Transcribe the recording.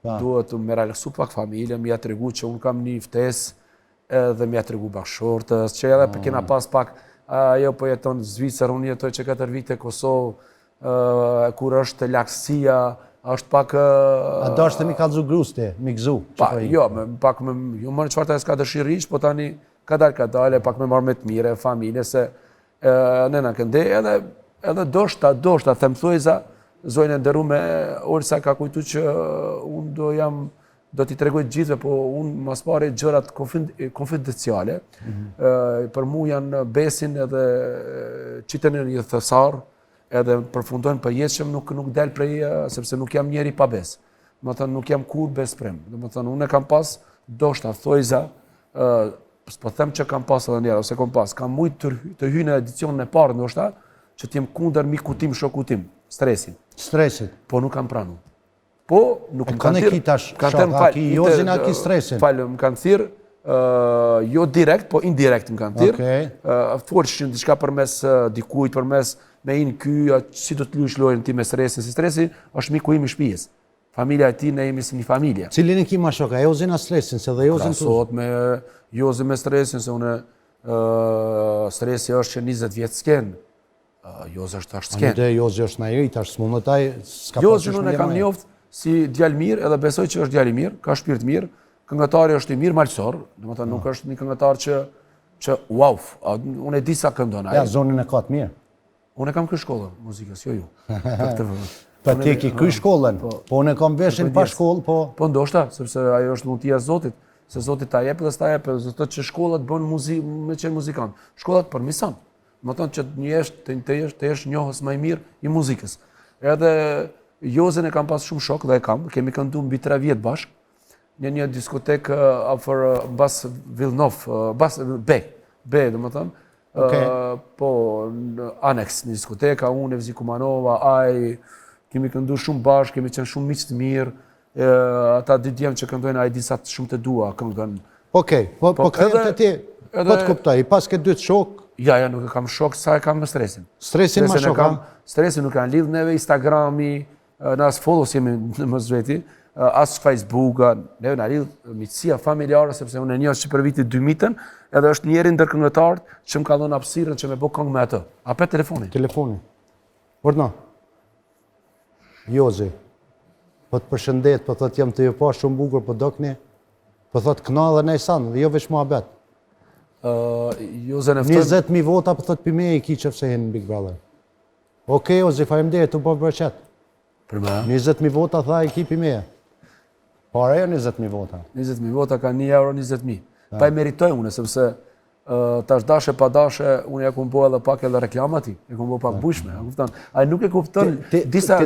duhet me relaksu pak familje, me ja tregu që unë kam një ftesë edhe me ja tregu bashkëshortës, që edhe për kena pas pak, ajo po jeton Zvicër, unë jetoj që 4 vite Kosovë, kur është laksësia, është pak... A do është të mi kalzu grusti, mi gzu? Jo, pak me... Jo më në qëfarta e s'ka dëshirish, po tani ka dalë, pak me marrë me të mire, familje, se nëna kënde, edhe doshta, them thojza, zojnë e ndëru me Olsa ka kujtu që unë do t'i tregoj gjithve, po unë mas pare gjërat konfidenciale, për mu janë besin edhe qitën e një thësar, edhe përfundojnë për jetëshem nuk del prej, sepse nuk jam njeri pa bes. Më thënë, nuk jam kur besprim. Më thënë, unë e kam pas, doshta, thojza, s'po them që kam pas edhe njera, ose kam pas, kam mujtë të hy në edicionin e parë, ndoshta, që t'jem kundër miku tim, shoku tim, stresin. Stresit? Po nuk kam pranu. Po, nuk më kanë thirë. Shoka, ki Jozin a ki stresin? Falë, më kanë thirë, jo direkt, po indirekt më kanë thirë. Folë që diçka përmes dikujt, përmes me inë ky, si do të lush lojën ti me stresin, si stresi është miku im i shtëpisë. Familja e ti, ne jemi si një familje. Cilin e ki ma shoka, Jozin a stresin, se dhe Jozin... Krasot me Jozin me stresin, se une stresi është që 20 vjetë s'ken. Jozi është ashtë s'ken. Jozi është na i rrit, ashtë s'mon në taj, s'ka Jozi unë e kam njoftë si djalë mirë, edhe besoj që është djalë i mirë, ka shpirt mirë, këngëtari është i mirë malësor, dhe më thënë nuk është një këngëtar që wow, unë e di sa këndon ai. Ja, zonin e ka të mirë. Unë e kam kërë shkollën, muzikës, jo ju. Pa ti ki kërë shkollën, po unë e kam veshin pa shkollë, po... Po ndoshta, sepse ajo është mundësia Zotit, se Zotit ta jepë dhe s'ta jepë, dhe të që shkollat bënë me qenë muzikant. Shkollat përmisan, më tonë që të jesh njohës më i mirë i muzikës. Edhe Jozin e kam pas shumë shok dhe e kam, kemi këndu mbi 3 vjetë bashkë, në një diskotek afër Bas Vilnov, Bas B, dhe më thëmë, po në aneks një diskoteka, unë, Evzi Kumanova, aj, kemi këndu shumë bashkë, kemi qenë shumë miqë të mirë, ata dy djemë që këndojnë aj disa shumë të dua këngën. Okej, po këthejmë të ti, po të kuptoj, i pas këtë dytë shok? Ja, nuk e kam shok, sa e kam me stresin. Stresin ma shoka? Stresin nuk kanë lidhë neve, Instagrami, në asë follows jemi në më zveti, asë Facebooka, neve në lidhë mitësia familjare, sepse unë e një është që për vitit 2000-ën, edhe është njeri ndër këngëtarët që më ka dhënë hapësirën që me bo këngë me atë. A pe telefoni? Telefoni. Ordna. Jozi, po të përshëndet, po thot jam të ju pa shumë bukur, po dokni, po thot këna dhe ne i sanë, dhe jo vesh mua bet. 20.000 vota, po thot pime i ki që fse hinë në Big Brother. Oke, Jozi, faleminderit, të po përqet. 20.000 vota, tha i ki pime. Pare jo 20.000 vota. 20.000 vota ka 1 euro 20.000. Pa i meritoj une, sepse tash dashe pa dashe, unë ja kumë bo edhe pak edhe reklamati, e kumë bo pak bushme. A nuk e kupton disa...